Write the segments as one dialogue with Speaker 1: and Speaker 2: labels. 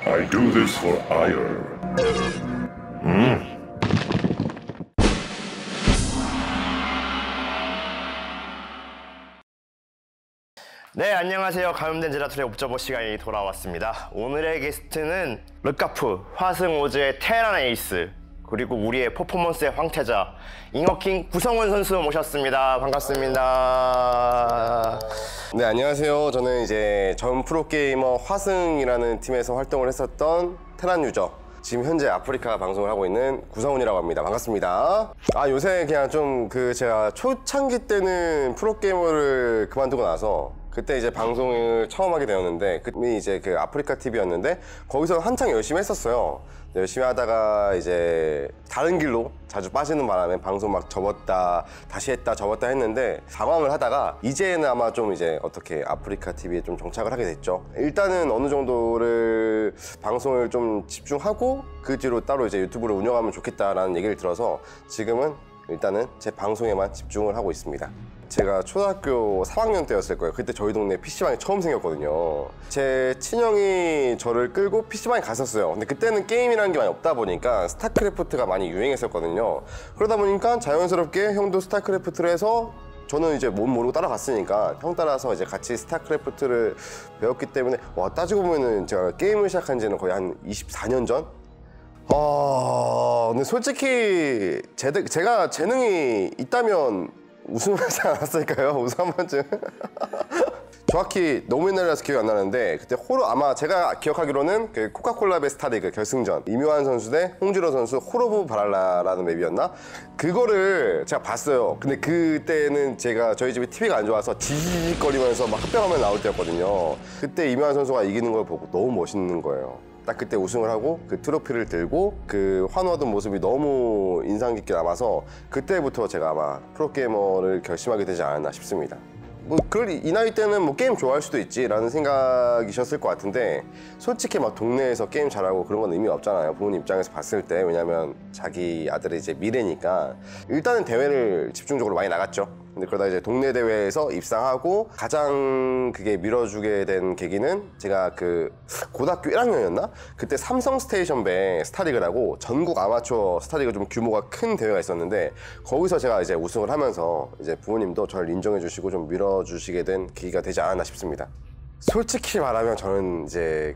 Speaker 1: I do this for ire.
Speaker 2: 네, 안녕하세요. 감염된 제라툴의 옵저버 시간이 돌아왔습니다. 오늘의 게스트는 르카프, 화승오즈의 테란 에이스, 그리고 우리의 퍼포먼스의 황태자 잉어킹 구성훈 선수 모셨습니다. 반갑습니다.
Speaker 3: 네, 안녕하세요. 저는 이제 전 프로게이머 화승이라는 팀에서 활동을 했었던 테란 유저, 지금 현재 아프리카 방송을 하고 있는 구성훈이라고 합니다. 반갑습니다. 요새 그냥 좀 제가 초창기 때는 프로게이머를 그만두고 나서 그때 이제 방송을 처음 하게 되었는데, 그때 이제 아프리카 TV였는데 거기서 한창 열심히 했었어요. 열심히 하다가 이제 다른 길로 자주 빠지는 바람에 방송 막 접었다 다시 했다 접었다 했는데, 상황을 하다가 이제는 아마 좀 이제 어떻게 아프리카 TV에 좀 정착을 하게 됐죠. 일단은 어느 정도를 방송을 좀 집중하고 그 뒤로 따로 이제 유튜브를 운영하면 좋겠다라는 얘기를 들어서 지금은 일단은 제 방송에만 집중을 하고 있습니다. 제가 초등학교 3학년 때였을 거예요. 그때 저희 동네 PC방이 처음 생겼거든요. 제 친형이 저를 끌고 PC방에 갔었어요. 근데 그때는 게임이라는 게 많이 없다 보니까 스타크래프트가 많이 유행했었거든요. 그러다 보니까 자연스럽게 형도 스타크래프트를 해서, 저는 이제 몸 모르고 따라갔으니까 형 따라서 이제 같이 스타크래프트를 배웠기 때문에, 따지고 보면은 제가 게임을 시작한 지는 거의 한 24년 전? 근데 솔직히 제가 재능이 있다면 우승을 하지 않았을까요? 우승 한 번쯤? 정확히 너무 옛날이라서 기억이 안 나는데, 그때 아마 제가 기억하기로는 코카콜라 베스타리그 결승전, 이묘한 선수 대 홍준호 선수 홀오브 바랄라라는 맵이었나? 그거를 제가 봤어요. 근데 그때는 저희 집이 TV가 안 좋아서 지지직거리면서 막 합병하면 나올 때였거든요. 그때 이묘한 선수가 이기는 걸 보고 너무 멋있는 거예요. 딱 그때 우승을 하고 그 트로피를 들고 환호하던 모습이 너무 인상 깊게 남아서, 그때부터 제가 아마 프로게이머를 결심하게 되지 않았나 싶습니다. 이 나이 때는 게임 좋아할 수도 있지 라는 생각이셨을 것 같은데, 솔직히 막 동네에서 게임 잘하고 그런 건 의미가 없잖아요, 부모님 입장에서 봤을 때. 왜냐면 자기 아들의 이제 미래니까. 일단은 대회를 집중적으로 많이 나갔죠. 근데 그러다 이제 동네 대회에서 입상하고, 가장 그게 밀어주게 된 계기는 제가 고등학교 1학년이었나? 그때 삼성 스테이션배 스타리그라고 전국 아마추어 스타리그 좀 규모가 큰 대회가 있었는데, 거기서 제가 이제 우승을 하면서 이제 부모님도 저를 인정해 주시고 좀 밀어주시게 된 계기가 되지 않았나 싶습니다. 솔직히 말하면 저는 이제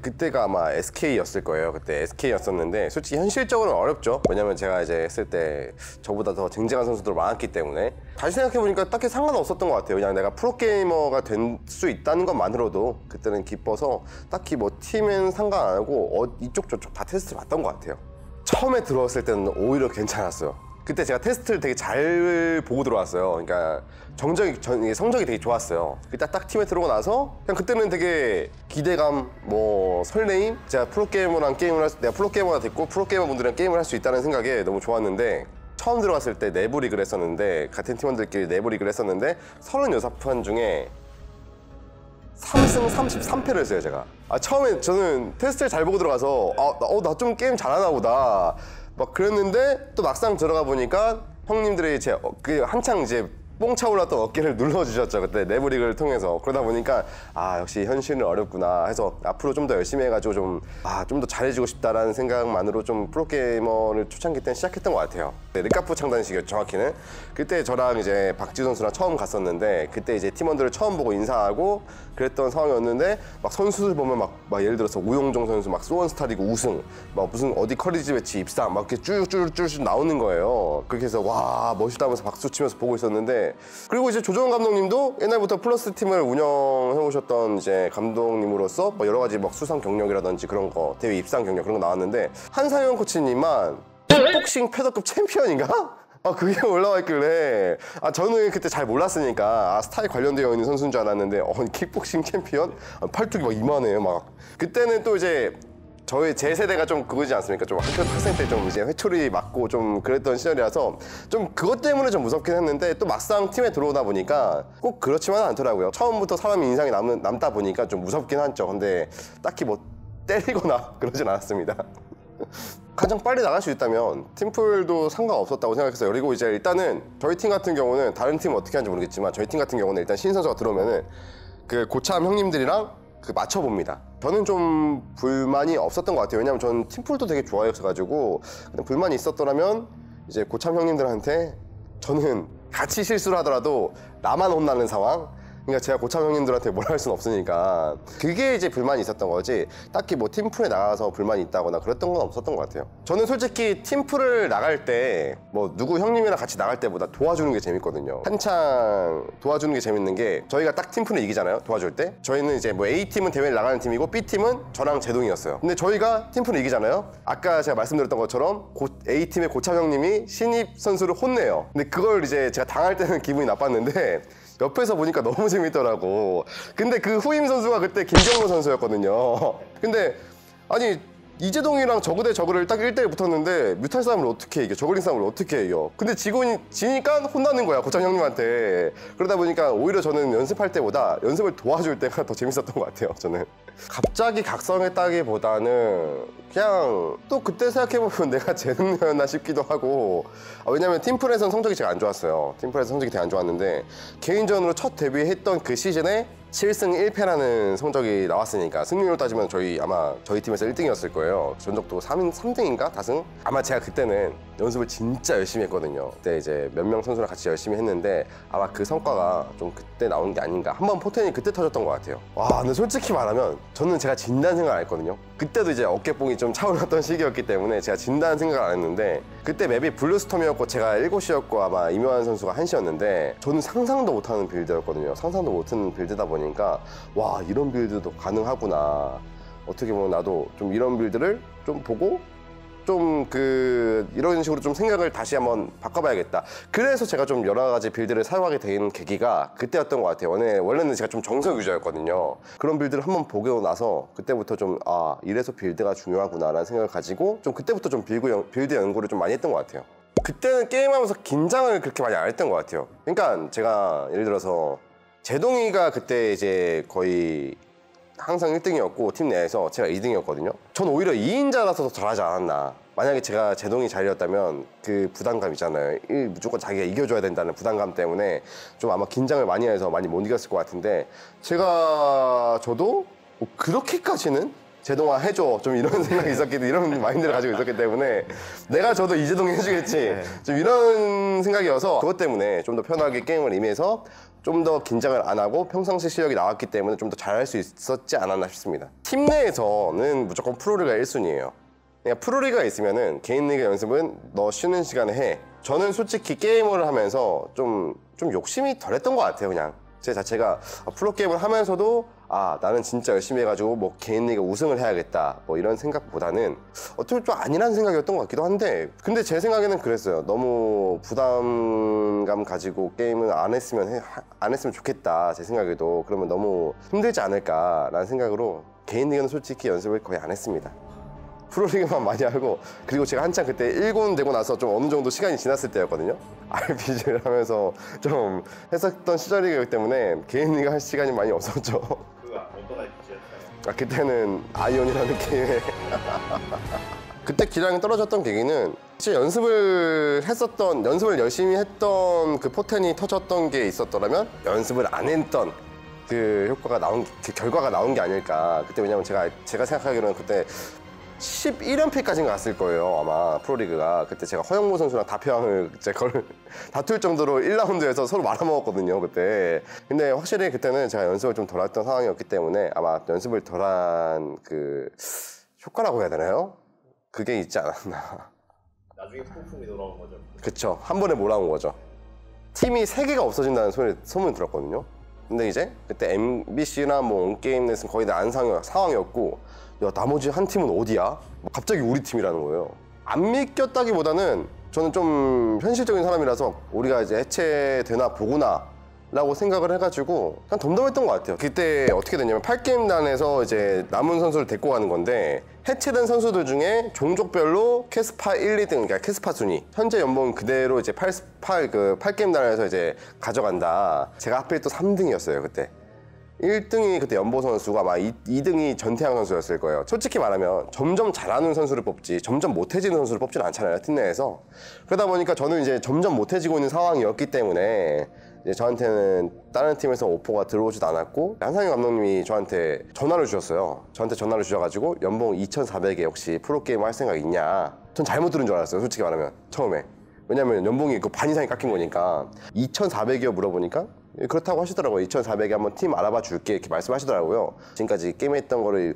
Speaker 3: 그때가 아마 SK였을 거예요. 그때 SK였었는데 솔직히 현실적으로는 어렵죠. 왜냐면 제가 이제 했을 때 저보다 더 쟁쟁한 선수들 많았기 때문에. 다시 생각해보니까 딱히 상관없었던 것 같아요. 그냥 내가 프로게이머가 될 수 있다는 것만으로도 그때는 기뻐서, 딱히 팀은 상관 안 하고 이쪽 저쪽 다 테스트를 봤던 것 같아요. 처음에 들어왔을 때는 오히려 괜찮았어요. 그때 제가 테스트를 되게 잘 보고 들어왔어요. 그러니까 성적이 되게 좋았어요. 그때 딱 팀에 들어오고 나서 그냥 그때는 되게 기대감, 설레임, 내가 프로게이머가 됐고 프로게이머 분들이랑 게임을 할 수 있다는 생각에 너무 좋았는데, 처음 들어갔을 때 내부 리그를 했었는데, 같은 팀원들끼리 내부 리그를 했었는데 36판 중에 3승 33패를 했어요, 제가. 처음에 저는 테스트를 잘 보고 들어가서 나 좀 게임 잘하나 보다 막 그랬는데, 또 막상 들어가 보니까 형님들이 한창 이제 뽕 차올랐던 어깨를 눌러주셨죠, 그때 내부 리그를 통해서. 그러다 보니까 역시 현실은 어렵구나 해서 앞으로 좀 더 열심히 해가지고 좀 더 잘해지고 싶다라는 생각만으로 좀 프로게이머를 초창기 때 시작했던 것 같아요. 르카프 창단식이었죠, 정확히는. 그때 저랑 이제 박지 선수랑 처음 갔었는데, 그때 이제 팀원들을 처음 보고 인사하고 그랬던 상황이었는데, 막 선수들 보면 막 예를 들어서 우용종 선수 막 수원 스타리그 우승, 막 무슨 어디 커리지 매치 입상 막 이렇게 쭈쭈쭈 나오는 거예요. 그렇게 해서 와 멋있다 하면서 박수 치면서 보고 있었는데, 그리고 이제 조정원 감독님도 옛날부터 플러스 팀을 운영해 오셨던 이제 감독님으로서 여러 가지 수상 경력이라든지 그런 거, 대회 입상 경력 그런 거 나왔는데, 한상현 코치님만 킥복싱 패더급 챔피언인가? 그게 올라와 있길래, 저는 그때 잘 몰랐으니까 스타에 관련되어 있는 선수인 줄 알았는데, 킥복싱 챔피언? 팔뚝이 막 이만해요, 막. 그때는 또 이제 제 세대가 좀 그거지 않습니까? 좀 학생 때 좀 이제 회초리 맞고 좀 그랬던 시절이라서 좀 그것 때문에 좀 무섭긴 했는데, 또 막상 팀에 들어오다 보니까 꼭 그렇지만은 않더라고요. 처음부터 사람 인상이 남다 보니까 좀 무섭긴 하죠. 근데 딱히 때리거나 그러진 않았습니다. 가장 빨리 나갈 수 있다면 팀플도 상관없었다고 생각했어요. 그리고 이제 일단은 저희 팀 같은 경우는, 다른 팀은 어떻게 하는지 모르겠지만 저희 팀 같은 경우는 일단 신선수가 들어오면은 고참 형님들이랑 맞춰봅니다. 저는 좀 불만이 없었던 것 같아요. 왜냐면 저는 팀플도 되게 좋아해가지고 불만이 있었더라면 이제 고참 형님들한테 저는 같이 실수를 하더라도 나만 혼나는 상황. 그러니까 제가 고참 형님들한테 뭘 할 수는 없으니까 그게 이제 불만이 있었던 거지 딱히 뭐 팀플에 나가서 불만이 있다거나 그랬던 건 없었던 것 같아요. 저는 솔직히 팀플을 나갈 때 뭐 누구 형님이랑 같이 나갈 때보다 도와주는 게 재밌거든요. 한창 도와주는 게 재밌는 게 저희가 딱 팀플을 이기잖아요. 도와줄 때 저희는 이제 뭐 A팀은 대회를 나가는 팀이고 B팀은 저랑 제동이었어요. 근데 저희가 팀플을 이기잖아요. 아까 제가 말씀드렸던 것처럼 A팀의 고참 형님이 신입 선수를 혼내요. 근데 그걸 이제 제가 당할 때는 기분이 나빴는데 옆에서 보니까 너무 재밌더라고. 근데 그 후임 선수가 그때 김경로 선수였거든요. 근데 아니 이재동이랑 저그 대 저그를 딱 1대1 붙었는데 뮤탈 싸움을 어떻게 이겨? 저글링 싸움을 어떻게 이겨? 근데 지니까 혼나는 거야 고창 형님한테. 그러다 보니까 오히려 저는 연습할 때보다 연습을 도와줄 때가 더 재밌었던 것 같아요. 저는 갑자기 각성했다기보다는 그냥 또 그때 생각해보면 내가 재능이었나 싶기도 하고 왜냐면 팀플에서는 성적이 제가 안 좋았어요. 팀플에서 성적이 되게 안 좋았는데 개인전으로 첫 데뷔했던 그 시즌에 7승 1패라는 성적이 나왔으니까 승률로 따지면 아마 저희 팀에서 1등이었을 거예요. 전적도 3등인가? 다승? 아마 제가 그때는 연습을 진짜 열심히 했거든요. 그때 이제 몇 명 선수랑 같이 열심히 했는데 아마 그 성과가 좀 그때 나온 게 아닌가. 한번 포텐이 그때 터졌던 것 같아요. 와, 근데 솔직히 말하면 저는 제가 진다는 생각을 안 했거든요. 그때도 이제 어깨뽕이 좀 차올랐던 시기였기 때문에 제가 진다는 생각을 안 했는데 그때 맵이 블루스톰이었고 제가 7시였고 아마 임요한 선수가 1시였는데 저는 상상도 못하는 빌드였거든요. 상상도 못하는 빌드다 보니까 와, 이런 빌드도 가능하구나. 어떻게 보면 나도 좀 이런 빌드를 좀 보고 좀 이런 식으로 좀 생각을 다시 한번 바꿔봐야겠다. 그래서 제가 좀 여러 가지 빌드를 사용하게 된 계기가 그때였던 것 같아요. 원래는 제가 좀 정석 유저였거든요. 그런 빌드를 한번 보고 나서 그때부터 좀 이래서 빌드가 중요하구나라는 생각을 가지고 좀 그때부터 좀 빌드 연구를 좀 많이 했던 것 같아요. 그때는 게임하면서 긴장을 그렇게 많이 안 했던 것 같아요. 그러니까 제가 예를 들어서 제동이가 그때 이제 거의 항상 1등이었고 팀 내에서 제가 2등이었거든요. 전 오히려 2인자라서 더 잘하지 않았나. 만약에 제가 제동이 잘이었다면 그 부담감 있잖아요. 무조건 자기가 이겨줘야 된다는 부담감 때문에 좀 아마 긴장을 많이 해서 많이 못 이겼을 것 같은데 저도 뭐 그렇게까지는 제동아 해줘 좀 이런 생각이 이런 마인드를 가지고 있었기 때문에 내가 저도 이재동이 해주겠지 좀 이런 생각이어서 그것 때문에 좀 더 편하게 게임을 임해서 좀 더 긴장을 안 하고 평상시 실력이 나왔기 때문에 좀 더 잘할 수 있었지 않았나 싶습니다. 팀 내에서는 무조건 프로리가 1순위예요. 그러니까 프로리가 있으면은 개인 리그 연습은 너 쉬는 시간에 해. 저는 솔직히 게임을 하면서 좀 욕심이 덜했던 것 같아요. 그냥 제 자체가 프로게임을 하면서도 나는 진짜 열심히 해가지고 뭐 개인 리그 우승을 해야겠다 뭐 이런 생각보다는 어떻게 좀 아니라는 생각이었던 것 같기도 한데 근데 제 생각에는 그랬어요. 너무 부담감 가지고 게임을 안 했으면 좋겠다. 제 생각에도 그러면 너무 힘들지 않을까라는 생각으로 개인 리그는 솔직히 연습을 거의 안 했습니다. 프로리그만 많이 하고 그리고 제가 한창 그때 1군 되고 나서 좀 어느 정도 시간이 지났을 때였거든요. RPG를 하면서 좀 했었던 시절이기 때문에 개인 리그 할 시간이 많이 없었죠.
Speaker 2: 어떤 RPG였어요?
Speaker 3: 그때는 아이온이라는 게임에 그때 기량이 떨어졌던 계기는 실제 연습을 열심히 했던 그 포텐이 터졌던 게 있었더라면 연습을 안 했던 그 결과가 나온 게 아닐까. 그때 왜냐면 제가 생각하기로는 그때 11연패까지는 갔을 거예요. 아마 프로리그가. 그때 제가 허영무 선수랑 다표왕을 다툴 정도로 1라운드에서 서로 말아먹었거든요. 그때. 근데 확실히 그때는 제가 연습을 좀 덜 했던 상황이었기 때문에 아마 연습을 덜한 그 효과라고 해야 되나요? 그게 있지 않았나.
Speaker 2: 나중에 폭풍이 돌아온 거죠.
Speaker 3: 그쵸. 한 번에 몰아온 거죠. 팀이 3개가 없어진다는 소문을 들었거든요. 근데 이제 그때 MBC나 뭐 온게임 넷은 거의 다 안 상황이었고 야, 나머지 한 팀은 어디야? 갑자기 우리 팀이라는 거예요. 안 믿겼다기보다는 저는 좀 현실적인 사람이라서 우리가 이제 해체되나 보구나 라고 생각을 해가지고 그냥 덤덤했던 것 같아요. 그때 어떻게 됐냐면 8게임단에서 이제 남은 선수를 데리고 가는 건데 해체된 선수들 중에 종족별로 캐스파 1, 2등, 그러니까 캐스파 순위 현재 연봉 그대로 이제 8게임단에서 이제 가져간다. 제가 하필 또 3등이었어요 그때. 1등이 그때 연보 선수가 아마 2등이 전태양 선수였을 거예요. 솔직히 말하면 점점 잘하는 선수를 뽑지 점점 못해지는 선수를 뽑지는 않잖아요 팀 내에서. 그러다 보니까 저는 이제 점점 못해지고 있는 상황이었기 때문에 이제 저한테는 다른 팀에서 오퍼가 들어오지도 않았고 한상현 감독님이 저한테 전화를 주셨어요. 저한테 전화를 주셔가지고 연봉 2,400에 혹시 프로게임 할 생각 있냐. 전 잘못 들은 줄 알았어요. 솔직히 말하면 처음에. 왜냐면 연봉이 그 반 이상이 깎인 거니까 2,400이요 물어보니까 그렇다고 하시더라고요. 2,400에 한번 팀 알아봐 줄게 이렇게 말씀하시더라고요. 지금까지 게임했던 거를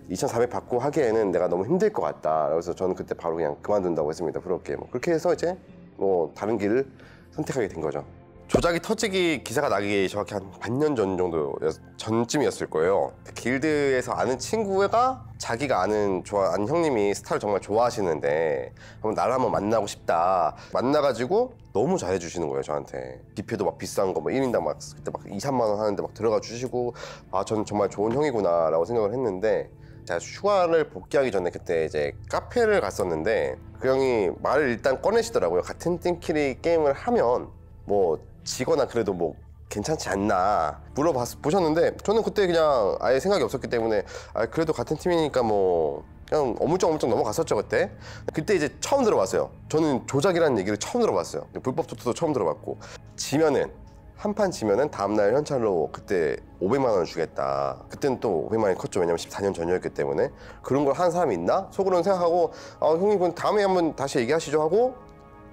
Speaker 3: 2,400 받고 하기에는 내가 너무 힘들 것 같다. 그래서 저는 그때 바로 그냥 그만둔다고 했습니다. 프로게임. 그렇게 해서 이제 뭐 다른 길을 선택하게 된 거죠. 조작이 터지기 기사가 나기 정확히 한 반년 전쯤이었을 거예요. 길드에서 아는 친구가 자기가 아는 형님이 스타를 정말 좋아하시는데 나를 한번 만나고 싶다. 만나가지고 너무 잘해주시는 거예요 저한테. 기표도 막 비싼 거 뭐 1인당 막 그때 막 2, 3만 원 하는데 막 들어가 주시고 아 저는 정말 좋은 형이구나 라고 생각을 했는데 제가 휴가를 복귀하기 전에 그때 이제 카페를 갔었는데 그 형이 말을 일단 꺼내시더라고요. 같은 팀끼리 게임을 하면 뭐 지거나 그래도 뭐 괜찮지 않나 물어보셨는데 저는 그때 그냥 아예 생각이 없었기 때문에 그래도 같은 팀이니까 뭐 그냥 어물쩍어물쩍 넘어갔었죠 그때 이제 처음 들어봤어요. 저는 조작이라는 얘기를 처음 들어봤어요. 불법 토토도 처음 들어봤고 한 판 지면은 다음날 현찰로 그때 500만 원을 주겠다. 그때는 또 500만 원이 컸죠. 왜냐면 14년 전이었기 때문에 그런 걸 하는 사람이 있나? 속으로는 생각하고 형님 그럼 다음에 한번 다시 얘기하시죠 하고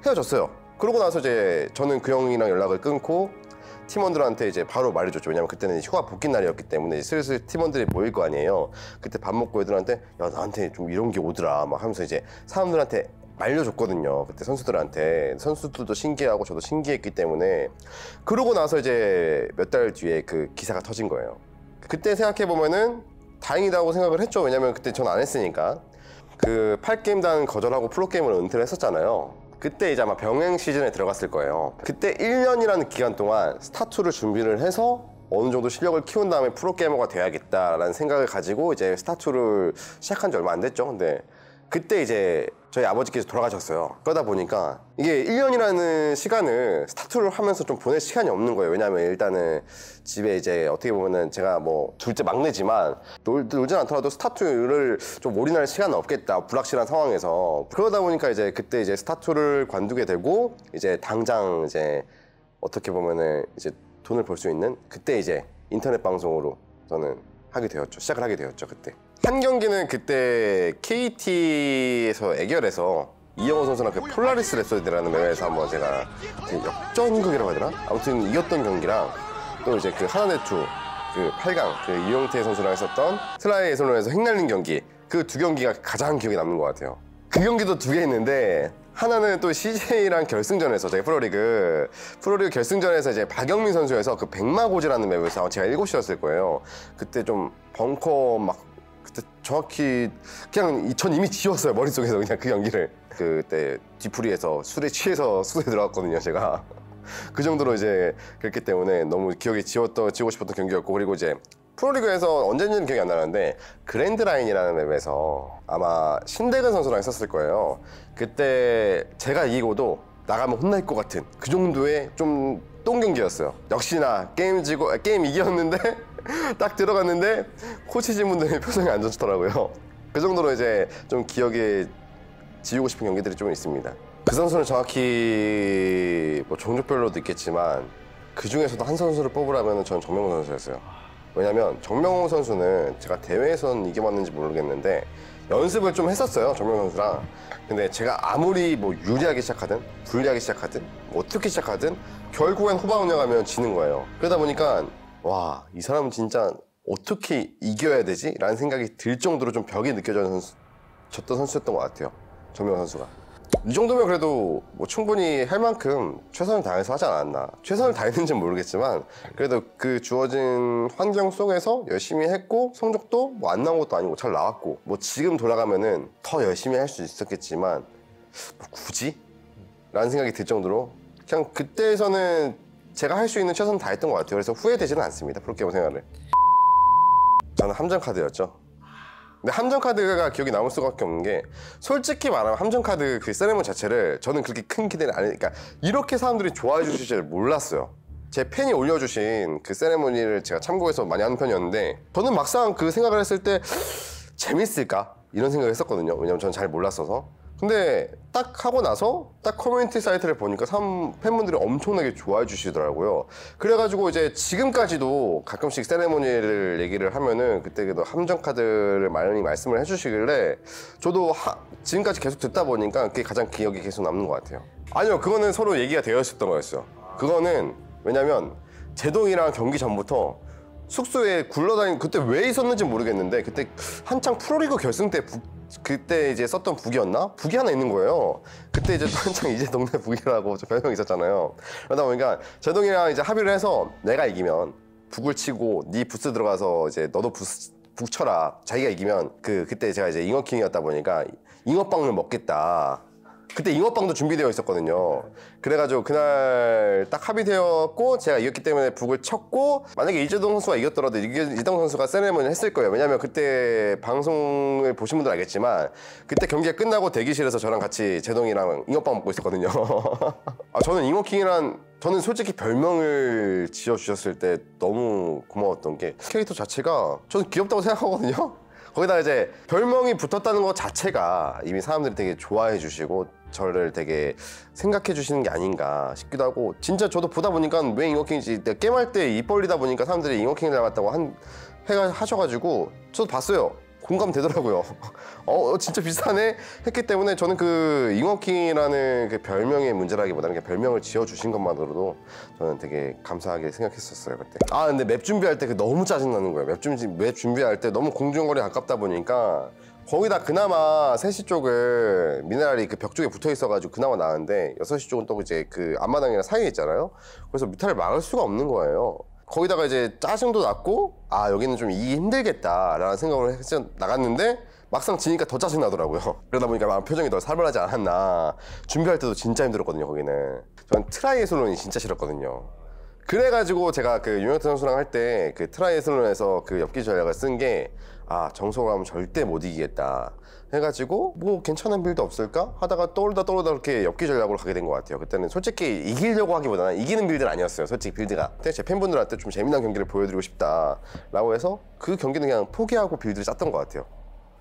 Speaker 3: 헤어졌어요. 그러고 나서 이제 저는 그 형이랑 연락을 끊고 팀원들한테 이제 바로 말해줬죠. 왜냐면 그때는 휴가 복귀 날이었기 때문에 슬슬 팀원들이 모일 거 아니에요. 그때 밥 먹고 애들한테 야 나한테 좀 이런 게 오더라 막 하면서 이제 사람들한테 말려줬거든요. 그때 선수들한테. 선수들도 신기하고 저도 신기했기 때문에 그러고 나서 이제 몇 달 뒤에 그 기사가 터진 거예요. 그때 생각해보면은 다행이다고 생각을 했죠. 왜냐면 그때 전 안 했으니까. 그 8게임단 거절하고 프로게임을 은퇴를 했었잖아요. 그때 이제 아마 병행 시즌에 들어갔을 거예요. 그때 1년이라는 기간 동안 스타2를 준비를 해서 어느 정도 실력을 키운 다음에 프로게이머가 돼야겠다라는 생각을 가지고 이제 스타2를 시작한 지 얼마 안 됐죠. 근데 그때 이제 저희 아버지께서 돌아가셨어요. 그러다 보니까 이게 1년이라는 시간을 스타2를 하면서 좀 보낼 시간이 없는 거예요. 왜냐면 일단은 집에 이제 어떻게 보면은 제가 뭐 둘째 막내지만 놀진 않더라도 스타2를 좀 올인할 시간은 없겠다. 불확실한 상황에서. 그러다 보니까 이제 그때 이제 스타2를 관두게 되고 이제 당장 이제 어떻게 보면은 이제 돈을 벌 수 있는 그때 이제 인터넷 방송으로 저는 하게 되었죠. 시작을 하게 되었죠. 그때. 한 경기는 그때 KT에서 애결에서 이영호 선수랑 그 폴라리스 랩소디라는 맵에서 한번 제가 역전극이라고 하더라? 아무튼 이겼던 경기랑 또 이제 그 하나네투 그 8강 그 이용태 선수랑 했었던 슬라이 예선론에서 횡날린 경기 그 두 경기가 가장 기억에 남는 것 같아요. 그 경기도 두 개 있는데 하나는 또 CJ랑 결승전에서 저희 프로리그 결승전에서 이제 박영민 선수에서 그 백마고지라는 맵에서 제가 7시였을 거예요. 그때 좀 벙커 막 그때 정확히 그냥 전 이미 지웠어요. 머릿속에서 그냥 그 경기를. 그때 뒤풀이에서 술에 취해서 숙소에 들어갔거든요. 제가. 그 정도로 이제 그랬기 때문에 너무 기억에 지우고 싶었던 경기였고 그리고 이제 프로리그에서 언제인지는 기억이 안 나는데 그랜드라인이라는 맵에서 아마 신대근 선수랑 했었을 거예요. 그때 제가 이기고도 나가면 혼날 것 같은 그 정도의 좀 똥경기였어요. 역시나 게임 이겼는데 딱 들어갔는데 코치진분들의 표정이 안 좋더라고요. 그 정도로 이제 좀 기억에 지우고 싶은 경기들이 좀 있습니다. 그 선수는 정확히 뭐 종족별로도 있겠지만 그 중에서도 한 선수를 뽑으라면 저는 정명훈 선수였어요. 왜냐면 정명훈 선수는 제가 대회에서는 이겨봤는지 모르겠는데 연습을 좀 했었어요. 정명훈 선수랑. 근데 제가 아무리 뭐 유리하게 시작하든 불리하게 시작하든 뭐 어떻게 시작하든 결국엔 후반 운영하면 지는 거예요. 그러다 보니까 와, 이 사람은 진짜 어떻게 이겨야 되지? 라는 생각이 들 정도로 좀 벽이 느껴졌던 선수였던 것 같아요. 정명훈 선수가. 이 정도면 그래도 뭐 충분히 할 만큼 최선을 다해서 하지 않았나. 최선을 다했는지는 모르겠지만 그래도 그 주어진 환경 속에서 열심히 했고 성적도 뭐 안 나온 것도 아니고 잘 나왔고 뭐 지금 돌아가면은 더 열심히 할 수 있었겠지만 뭐 굳이? 라는 생각이 들 정도로 그냥 그때에서는 제가 할 수 있는 최선을 다했던 것 같아요. 그래서 후회되지는 않습니다. 프로게이머 생활을. 저는 함정카드였죠. 근데 함정카드가 기억이 남을 수밖에 없는 게 솔직히 말하면 함정카드 그 세레모니 자체를 저는 그렇게 큰 기대는 안 했으니까 이렇게 사람들이 좋아해 주실 줄 몰랐어요. 제 팬이 올려주신 그 세레모니를 제가 참고해서 많이 하는 편이었는데 저는 막상 그 생각을 했을 때 재밌을까? 이런 생각을 했었거든요. 왜냐면 저는 잘 몰랐어서. 근데 딱 하고 나서 딱 커뮤니티 사이트를 보니까 팬분들이 엄청나게 좋아해 주시더라고요. 그래가지고 이제 지금까지도 가끔씩 세레모니를 얘기를 하면은 그때 그 함정 카드를 많이 말씀을 해주시길래 저도 지금까지 계속 듣다 보니까 그게 가장 기억이 계속 남는 것 같아요. 아니요, 그거는 서로 얘기가 되어 있었던 거였어요. 그거는 왜냐면 제동이랑 경기 전부터 숙소에 굴러다니는, 그때 왜 있었는지 모르겠는데 그때 한창 프로리그 결승 때 그때 이제 썼던 북이었나? 북이 하나 있는 거예요. 그때 이제 또 한창 이제 동네 북이라고 별명이 있었잖아요. 그러다 보니까 제동이랑 이제 합의를 해서 내가 이기면 북을 치고 네 부스 들어가서 이제 너도 북 쳐라. 자기가 이기면 그때 제가 이제 잉어킹이었다 보니까 잉어빵을 먹겠다. 그때 잉어빵도 준비되어 있었거든요. 그래가지고 그날 딱 합의되었고 제가 이겼기 때문에 북을 쳤고, 만약에 이재동 선수가 이겼더라도 이재동 선수가 세레머니 했을 거예요. 왜냐면 그때 방송을 보신 분들 알겠지만 그때 경기가 끝나고 대기실에서 저랑 같이 제동이랑 잉어빵 먹고 있었거든요. 저는 잉어킹이란, 저는 솔직히 별명을 지어주셨을 때 너무 고마웠던 게 캐릭터 자체가 저는 귀엽다고 생각하거든요. 거기다 이제 별명이 붙었다는 것 자체가 이미 사람들이 되게 좋아해 주시고 저를 되게 생각해 주시는 게 아닌가 싶기도 하고, 진짜 저도 보다 보니까 왜 잉어킹인지 게임할 때 입 벌리다 보니까 사람들이 잉어킹을 닮았다고 하셔가지고 저도 봤어요. 공감되더라고요. 진짜 비슷하네 했기 때문에 저는 그 잉어킹이라는 그 별명의 문제라기보다는 별명을 지어주신 것만으로도 저는 되게 감사하게 생각했었어요 그때. 근데 맵 준비할 때 너무 짜증나는 거예요. 맵 준비할 때 너무 공중거리 가깝다 보니까 거기다 그나마 3시 쪽을 미네랄이 그 벽 쪽에 붙어 있어가지고 그나마 나은데 6시 쪽은 또 이제 그 앞마당이랑 사이에 있잖아요. 그래서 뮤탈을 막을 수가 없는 거예요. 거기다가 이제 짜증도 났고 여기는 좀 이기기 힘들겠다라는 생각을 해서 나갔는데 막상 지니까 더 짜증 나더라고요. 그러다 보니까 막 표정이 더 살벌하지 않았나. 준비할 때도 진짜 힘들었거든요. 거기는 저는 트라이애슬론이 진짜 싫었거든요. 그래가지고 제가 그 유명태 선수랑 할 때 그 트라이애슬론에서 그 엽기 전략을 쓴 게 정석으로 하면 절대 못 이기겠다 해가지고 뭐 괜찮은 빌드 없을까 하다가 떠오르다 그렇게 엽기 전략으로 가게 된 것 같아요. 그때는 솔직히 이기려고 하기보다는 이기는 빌드는 아니었어요. 솔직히 빌드가. 근데 제 팬분들한테 좀 재미난 경기를 보여드리고 싶다라고 해서 그 경기는 그냥 포기하고 빌드를 짰던 것 같아요.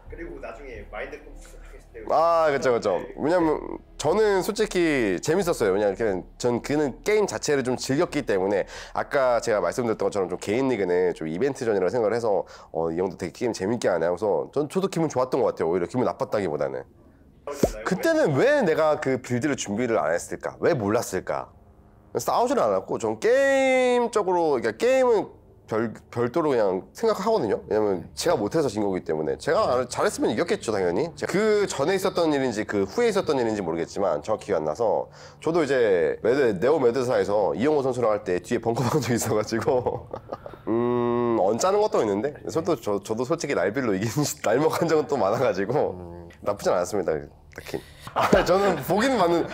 Speaker 2: 그리고 나중에 마인드 컴퓨터 했을 때
Speaker 3: 그쵸. 왜냐면 저는 솔직히 재밌었어요. 왜냐면 전 그는 게임 자체를 좀 즐겼기 때문에, 아까 제가 말씀드렸던 것처럼 좀 개인 리그는 좀 이벤트전이라고 생각을 해서 이 형도 되게 게임 재밌게 하네 하면서 저도 기분 좋았던 것 같아요. 오히려 기분 나빴다기보다는. 그때는 왜 내가 그 빌드를 준비를 안 했을까? 왜 몰랐을까? 싸우지는 않았고 전 게임적으로, 그러니까 게임은 별도로 그냥 생각하거든요. 왜냐면 제가 못해서 진 거기 때문에. 제가 잘했으면 이겼겠죠 당연히. 그 전에 있었던 일인지 그 후에 있었던 일인지 모르겠지만 정확히 기억 안 나서, 저도 이제 네오 매드사에서 이영호 선수랑 할 때 뒤에 벙커 방정이 있어가지고 언짢은 것도 있는데 저도 솔직히 날빌로 이긴 날먹한 적은 또 많아가지고 나쁘진 않았습니다 딱히. 저는 보기는 맞는.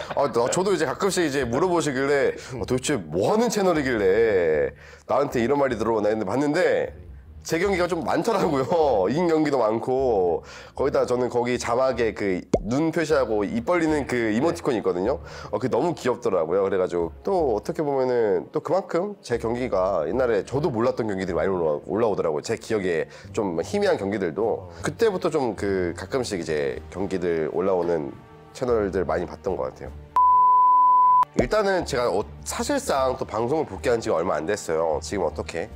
Speaker 3: 저도 이제 가끔씩 이제 물어보시길래 도대체 뭐 하는 채널이길래 나한테 이런 말이 들어오나 했는데 봤는데 제 경기가 좀 많더라고요. 이긴 경기도 많고, 거기다 저는 거기 자막에 그 눈 표시하고 입 벌리는 그 이모티콘이 있거든요. 그게 너무 귀엽더라고요. 그래가지고 또 어떻게 보면은 또 그만큼 제 경기가 옛날에 저도 몰랐던 경기들이 많이 올라오더라고요. 제 기억에 좀 희미한 경기들도 그때부터 좀 그 가끔씩 이제 경기들 올라오는 채널들 많이 봤던 것 같아요. 일단은 제가 사실상 또 방송을 복귀한 지가 얼마 안 됐어요. 지금 어떻게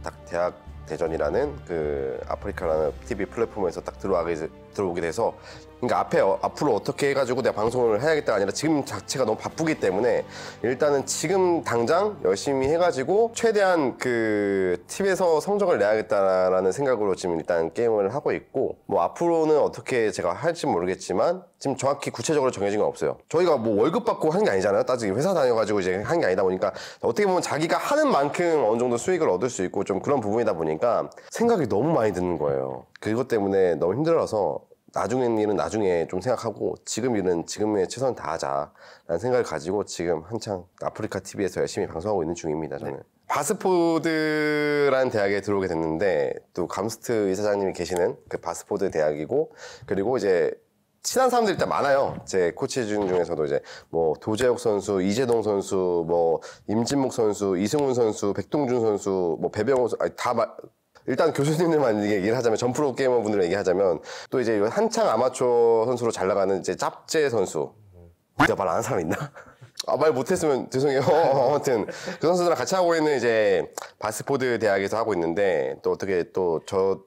Speaker 3: 딱 대학 대전이라는 그 아프리카라는 TV 플랫폼에서 딱 들어오게 돼서, 그러니까 앞으로 어떻게 해가지고 내가 방송을 해야겠다가 아니라 지금 자체가 너무 바쁘기 때문에 일단은 지금 당장 열심히 해가지고 최대한 그 TV에서 성적을 내야겠다라는 생각으로 지금 일단 게임을 하고 있고, 뭐 앞으로는 어떻게 제가 할지 모르겠지만 지금 정확히 구체적으로 정해진 건 없어요. 저희가 뭐 월급 받고 하는 게 아니잖아요. 따지기 회사 다녀가지고 이제 하는 게 아니다 보니까 어떻게 보면 자기가 하는 만큼 어느 정도 수익을 얻을 수 있고 좀 그런 부분이다 보니까 생각이 너무 많이 드는 거예요. 그것 때문에 너무 힘들어서 나중에 일은 나중에 좀 생각하고 지금 일은 지금에 최선을 다하자라는 생각을 가지고 지금 한창 아프리카 TV에서 열심히 방송하고 있는 중입니다. 저는. 바스포드라는 대학에 들어오게 됐는데 또 감스트 이사장님이 계시는 그 바스포드 대학이고, 그리고 이제 친한 사람들이 일단 많아요. 제 코치 중에서도 이제 뭐 도재욱 선수, 이재동 선수, 뭐 임진묵 선수, 이승훈 선수, 백동준 선수, 뭐 배병호 선수, 일단 교수님들만 얘기를 하자면 전프로 게이머 분들 얘기하자면 또 이제 한창 아마추어 선수로 잘 나가는 이제 짭제 선수. 내가 말 안 하는 사람 있나? 말 못했으면 죄송해요. 아무튼 그 선수들랑 같이 하고 있는 이제 바스포드 대학에서 하고 있는데 또 어떻게 또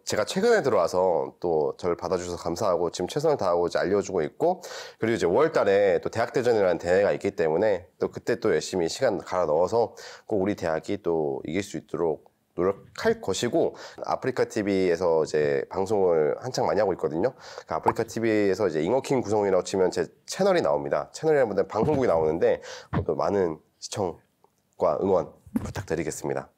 Speaker 3: 제가 최근에 들어와서 또 저를 받아주셔서 감사하고 지금 최선을 다하고 이제 알려주고 있고 그리고 이제 5월달에 또 대학대전이라는 대회가 있기 때문에 또 그때 또 열심히 시간 갈아 넣어서 꼭 우리 대학이 또 이길 수 있도록 노력할 것이고 아프리카 TV에서 이제 방송을 한창 많이 하고 있거든요. 그 아프리카 TV에서 이제 잉어킹 구성이라고 치면 제 채널이 나옵니다. 채널이라는 방송국이 나오는데 또 많은 시청과 응원 부탁드리겠습니다.